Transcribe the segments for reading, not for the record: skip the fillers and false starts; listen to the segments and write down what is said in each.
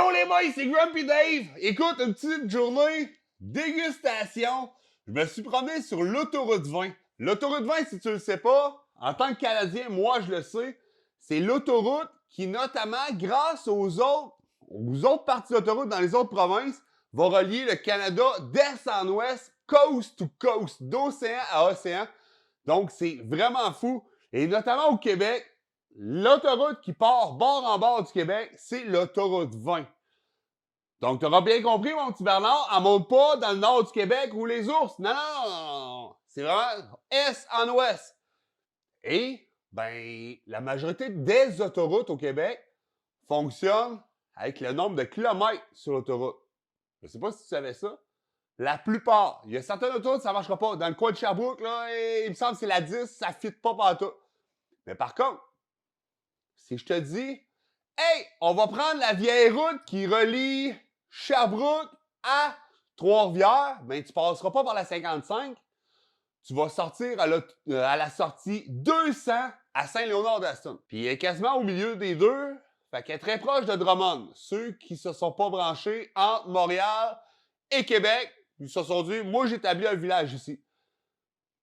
Yo les boys, c'est Grumpy Dave! Écoute, une petite journée dégustation. Je me suis promené sur l'autoroute 20. L'autoroute 20, si tu le sais pas, en tant que Canadien, moi je le sais, c'est l'autoroute qui, notamment, grâce aux autres parties d'autoroute dans les autres provinces, va relier le Canada d'est en ouest, coast to coast, d'océan à océan. Donc, c'est vraiment fou. Et notamment au Québec, l'autoroute qui part bord en bord du Québec, c'est l'autoroute 20. Donc, tu auras bien compris, mon petit Bernard, elle monte pas dans le nord du Québec où les ours. Non, non, non, non. C'est vraiment est en ouest. Et, ben, la majorité des autoroutes au Québec fonctionnent avec le nombre de kilomètres sur l'autoroute. Je sais pas si tu savais ça. La plupart. Il y a certaines autoroutes, ça ne marchera pas. Dans le coin de Sherbrooke, là, il me semble que c'est la 10, ça ne fit pas partout. Mais par contre, si je te dis, hey, on va prendre la vieille route qui relie Sherbrooke à Trois-Rivières, ben tu passeras pas par la 55. Tu vas sortir à la sortie 200 à Saint-Léonard-d'Aston. Puis il est quasiment au milieu des deux. Fait qu'elle est très proche de Drummond. Ceux qui se sont pas branchés entre Montréal et Québec, ils se sont dit, moi j'établis un village ici.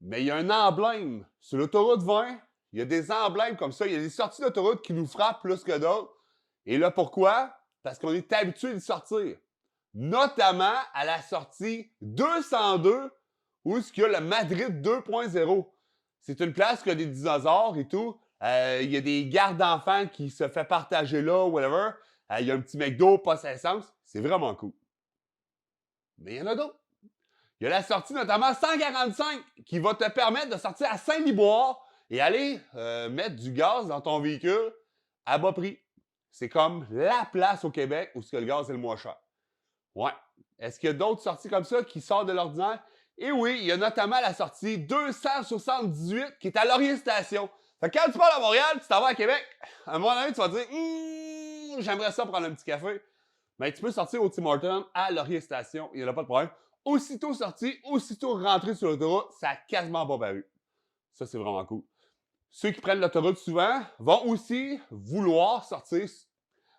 Mais il y a un emblème. Sur l'autoroute 20, il y a des emblèmes comme ça. Il y a des sorties d'autoroute qui nous frappent plus que d'autres. Et là, pourquoi? Parce qu'on est habitué d'y sortir. Notamment à la sortie 202, où il y a le Madrid 2.0. C'est une place qui a des dinosaures et tout. Il y a des gardes d'enfants qui se fait partager là, whatever. Il y a un petit McDo, pas sa essence. C'est vraiment cool. Mais il y en a d'autres. Il y a la sortie notamment 145 qui va te permettre de sortir à Saint-Liboire et aller mettre du gaz dans ton véhicule à bas prix. C'est comme la place au Québec où le gaz est le moins cher. Ouais. Est-ce qu'il y a d'autres sorties comme ça qui sortent de l'ordinaire? Et oui, il y a notamment la sortie 278 qui est à Laurier Station. Fait que quand tu pars à Montréal, tu t'en vas à Québec, à un moment donné, tu vas te dire j'aimerais ça prendre un petit café. Mais tu peux sortir au Tim Hortons à Laurier Station, il n'y en a pas de problème. Aussitôt sorti, aussitôt rentré sur l'autoroute, ça n'a quasiment pas paru. Ça, c'est vraiment cool. Ceux qui prennent l'autoroute souvent vont aussi vouloir sortir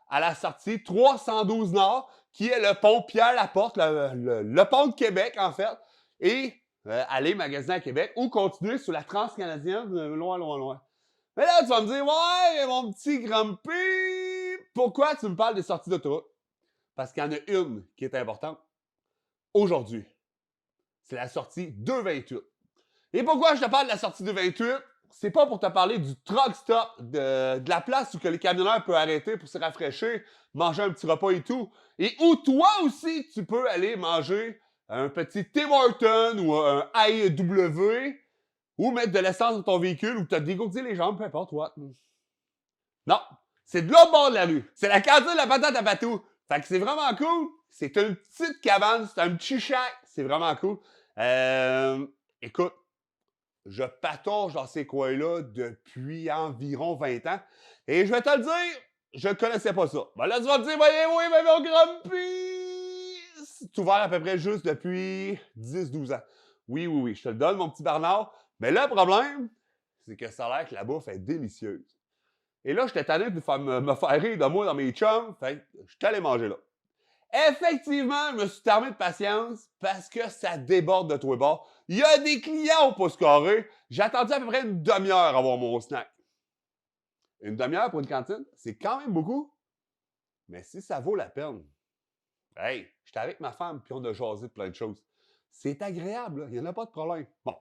à la sortie 312 Nord, qui est le pont Pierre-Laporte, le pont de Québec, en fait, et aller magasiner à Québec ou continuer sur la Transcanadienne, loin, loin, loin. Mais là, tu vas me dire, ouais, mon petit Grumpy, pourquoi tu me parles des sorties d'autoroute? Parce qu'il y en a une qui est importante. Aujourd'hui, c'est la sortie 228. Et pourquoi je te parle de la sortie 228? C'est pas pour te parler du truck stop, de la place où que les camionneurs peuvent arrêter pour se rafraîchir, manger un petit repas et tout. Et où toi aussi, tu peux aller manger un petit Tim Hortons ou un AEW ou mettre de l'essence dans ton véhicule ou te dégourdir les jambes, peu importe, what. Non, c'est de l'autre bord de la rue. C'est la cantine de la patate à patou. Fait que c'est vraiment cool. C'est une petite cabane, c'est un petit shack. C'est vraiment cool. Écoute, je patauge dans ces coins-là depuis environ 20 ans. Et je vais te le dire, je ne connaissais pas ça. Ben là, tu vas te dire, ben oui, mais mon Grumpy, c'est ouvert à peu près juste depuis 10-12 ans. Oui, oui, oui, je te le donne, mon petit Bernard. Mais le problème, c'est que ça a l'air que la bouffe est délicieuse. Et là, j'étais tanné de me faire rire de moi dans mes chums. Fait que je suis allé manger là. Effectivement, je me suis terminé de patience parce que ça déborde de tous les bords. Il y a des clients au pouce carré. J'ai attendu à peu près une demi-heure à avoir mon snack. Une demi-heure pour une cantine, c'est quand même beaucoup. Mais si ça vaut la peine, hey, j'étais avec ma femme puis on a jasé de plein de choses. C'est agréable, là. Il n'y en a pas de problème. Bon,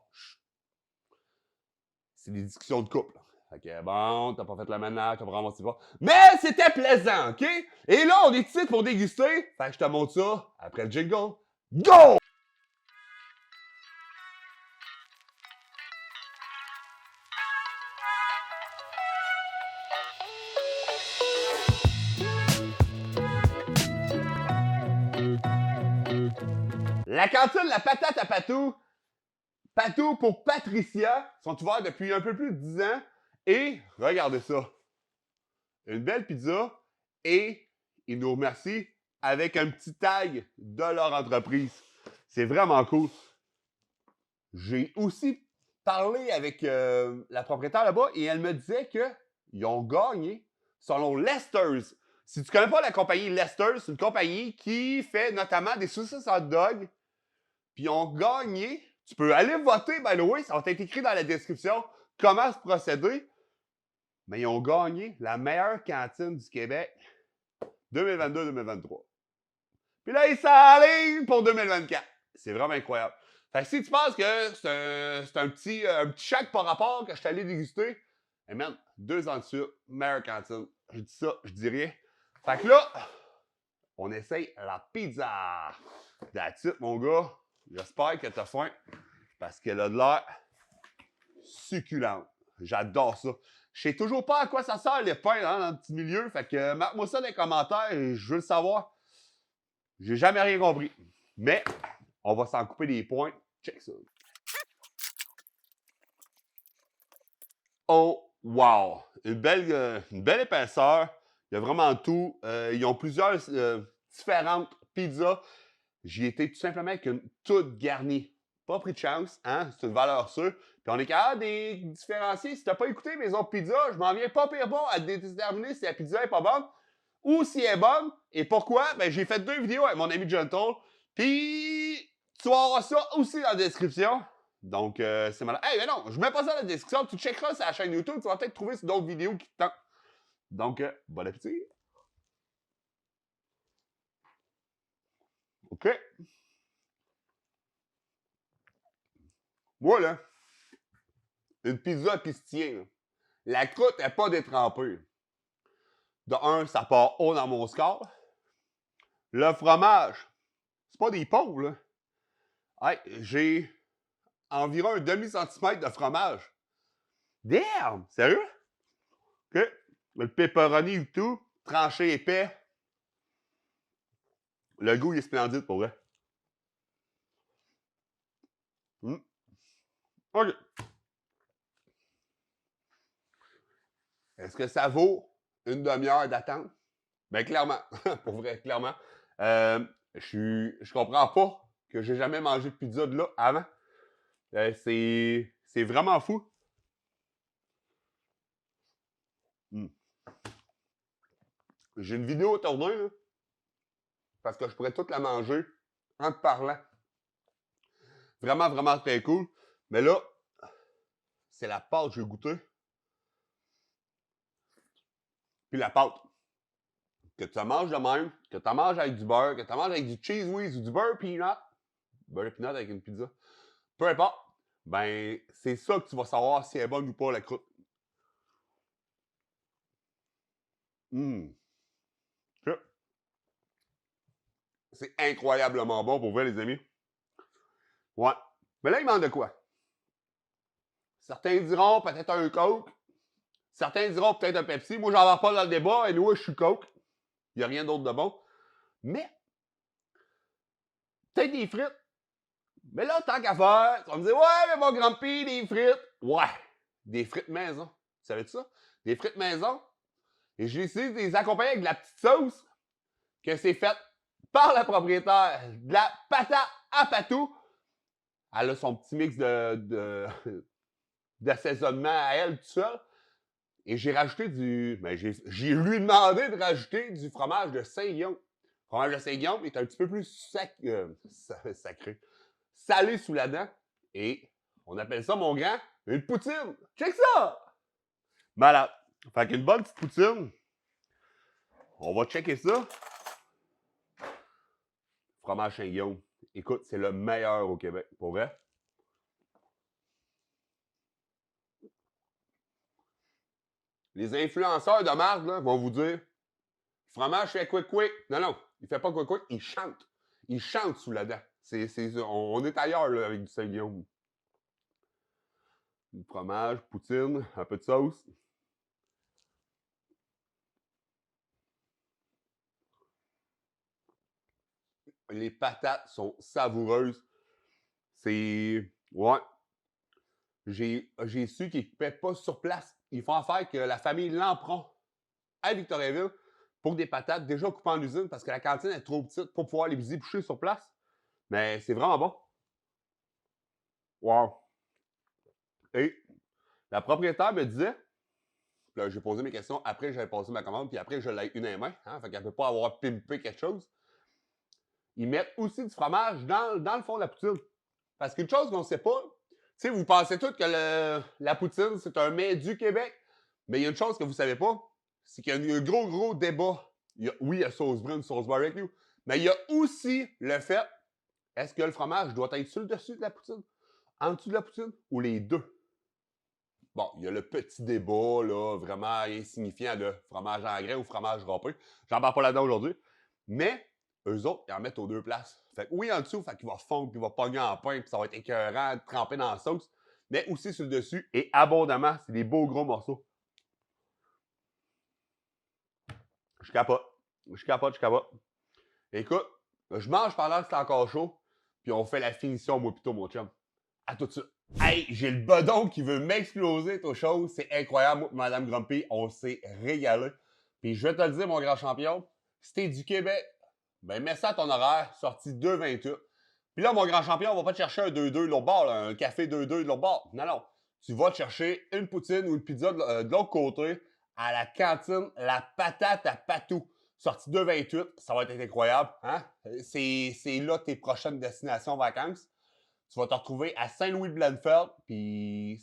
c'est des discussions de couple. Fait que bon, t'as pas fait le ménage, t'as pas ramassé pas. Mais c'était plaisant, OK? Et là, on est ici pour déguster. Fait que je te montre ça après le jingle. Go! La cantine La Patate à Patou, Patou pour Patricia, sont ouverts depuis un peu plus de 10 ans. Et regardez ça. Une belle pizza et ils nous remercient avec un petit tag de leur entreprise. C'est vraiment cool. J'ai aussi parlé avec la propriétaire là-bas et elle me disait qu'ils ont gagné, selon Lester's, Si tu connais pas la compagnie Lester, c'est une compagnie qui fait notamment des saucisses hot dog. Puis ils ont gagné. Tu peux aller voter, by the way, ça va être écrit dans la description comment se procéder. Mais ils ont gagné la meilleure cantine du Québec 2022-2023. Puis là, ils s'alignent pour 2024. C'est vraiment incroyable. Fait que si tu penses que c'est un petit chèque par rapport que je suis allé déguster, et même 2 ans de suite, meilleure cantine. Je dis ça, je dis rien. Fait que là, on essaye la pizza. That's it, mon gars. J'espère que t'as faim parce qu'elle a de l'air succulente. J'adore ça. Je sais toujours pas à quoi ça sert les pains hein, dans le petit milieu. Fait que marque-moi ça dans les commentaires et je veux le savoir. J'ai jamais rien compris. Mais on va s'en couper des points. Check ça. Oh, wow! Une belle épaisseur. Il y a vraiment tout. Ils ont plusieurs différentes pizzas. J'y étais tout simplement avec une toute garnie. Pas pris de chance, hein? C'est une valeur sûre. Puis on est capable de différencier. Si t'as pas écouté mes autres pizzas, je m'en viens pas pire bon à déterminer si la pizza est pas bonne ou si elle est bonne. Et pourquoi? Ben, j'ai fait 2 vidéos avec mon ami Gentle. Puis tu vas avoir ça aussi dans la description. Donc, c'est malade. Hey, mais non, je mets pas ça dans la description. Tu checkeras sur la chaîne YouTube. Tu vas peut-être trouver sur d'autres vidéos qui te tentent. Donc, bon appétit. OK. Voilà. Une pizza pistillée. La croûte n'est pas détrempée. De un, ça part haut dans mon score. Le fromage, c'est pas des pauvres, là. Hey, j'ai environ un demi-centimètre de fromage. Damn! Sérieux? OK. Le pepperoni et tout, tranché épais. Le goût, il est splendide pour vrai. OK. Est-ce que ça vaut une demi-heure d'attente? Ben clairement, pour vrai, clairement. Je comprends pas que j'ai jamais mangé de pizza de là avant. C'est vraiment fou. J'ai une vidéo à tourner, là, parce que je pourrais toute la manger en te parlant. Vraiment, vraiment très cool. Mais là, c'est la pâte que j'ai goûté. Puis la pâte. Que tu manges de même, que tu manges avec du beurre, que tu manges avec du cheese whiz ou du beurre peanut. Beurre peanut avec une pizza. Peu importe. Ben, c'est ça que tu vas savoir si elle est bonne ou pas, la croûte. C'est incroyablement bon pour vous, les amis. Ouais. Mais là, il manque de quoi? Certains diront peut-être un Coke. Certains diront peut-être un Pepsi. Moi, j'en vais pas dans le débat. Et nous, je suis Coke. Il n'y a rien d'autre de bon. Mais, peut-être des frites. Mais là, tant qu'à faire, tu vas me dire, ouais, mais mon grand-père, des frites. Ouais, des frites maison. Tu savais-tu ça? Des frites maison. Et j'ai essayé de les accompagner avec de la petite sauce que c'est faite par la propriétaire. De la patate à patou. Elle a son petit mix d'assaisonnement à elle tout seul. Et j'ai rajouté du. Ben, j'ai lui demandé de rajouter du fromage de Saint-Guillaume. Le fromage de Saint-Guillaume est un petit peu plus sacré. Salé sous la dent. Et on appelle ça, mon grand, une poutine. Check ça! Malade. Fait qu'une bonne petite poutine. On va checker ça. Fromage Saint-Guillaume. Écoute, c'est le meilleur au Québec. Pour vrai. Les influenceurs de marque là, vont vous dire fromage fait quick quick. Non, non, il fait pas quick quick, il chante. Il chante sous la dent. On est ailleurs là, avec du Saint-Guillaume. Du fromage, poutine, un peu de sauce. Les patates sont savoureuses. C'est. Ouais. J'ai su qu'ils ne coupaient pas sur place. Ils font affaire que la famille Lampron à Victoriaville pour des patates déjà coupées en usine parce que la cantine est trop petite pour pouvoir les boucher sur place. Mais c'est vraiment bon. Wow. Et la propriétaire me disait, Là, j'ai posé mes questions. Après, j'avais posé ma commande. Puis après, je l'ai une à la main. Hein, fait qu'elle ne peut pas avoir pimpé quelque chose. Ils mettent aussi du fromage dans le fond de la poutine. Parce qu'une chose qu'on ne sait pas, tu sais, vous pensez tous que la poutine, c'est un mets du Québec. Mais il y a une chose que vous ne savez pas, c'est qu'il y a un gros débat. Oui, il y a sauce brune, sauce barbecue. Mais il y a aussi le fait, est-ce que le fromage doit être sur le dessus de la poutine, en dessous de la poutine, ou les deux? Bon, il y a le petit débat, là, vraiment insignifiant de fromage en grain ou fromage râpé. J'en parle pas là-dedans aujourd'hui. Mais, eux autres, ils en mettent aux deux places. Fait que oui, en dessous, fait qu'il va fondre, puis il va pogner en pain, puis ça va être écœurant, trempé dans la sauce. Mais aussi sur le dessus, et abondamment, c'est des beaux gros morceaux. Je capote. Je capote. Écoute, je mange pendant que c'est encore chaud, puis on fait la finition, moi plutôt, mon chum. À tout de suite. Hey, j'ai le bedon qui veut m'exploser, toute chose. C'est incroyable. Moi, Madame Grumpy, on s'est régalé. Puis je vais te le dire, mon grand champion, si t'es du Québec, ben mets ça à ton horaire, sorti 2,28. Puis là, mon grand champion, on va pas te chercher un 2-2 de l'autre bord, là, un café 2-2 de l'autre bord. Non. Tu vas te chercher une poutine ou une pizza de l'autre côté à la cantine La Patate à Patou. Sorti 2,28, ça va être incroyable. Hein? C'est là tes prochaines destinations vacances. Tu vas te retrouver à Saint-Louis-de-Blanfeld, puis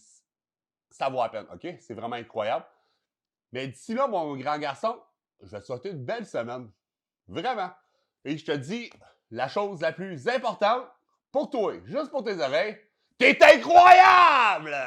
ça vaut la peine, OK? C'est vraiment incroyable. Mais d'ici là, mon grand garçon, je vais te souhaiter une belle semaine. Vraiment. Et je te dis la chose la plus importante pour toi, juste pour tes oreilles, t'es incroyable!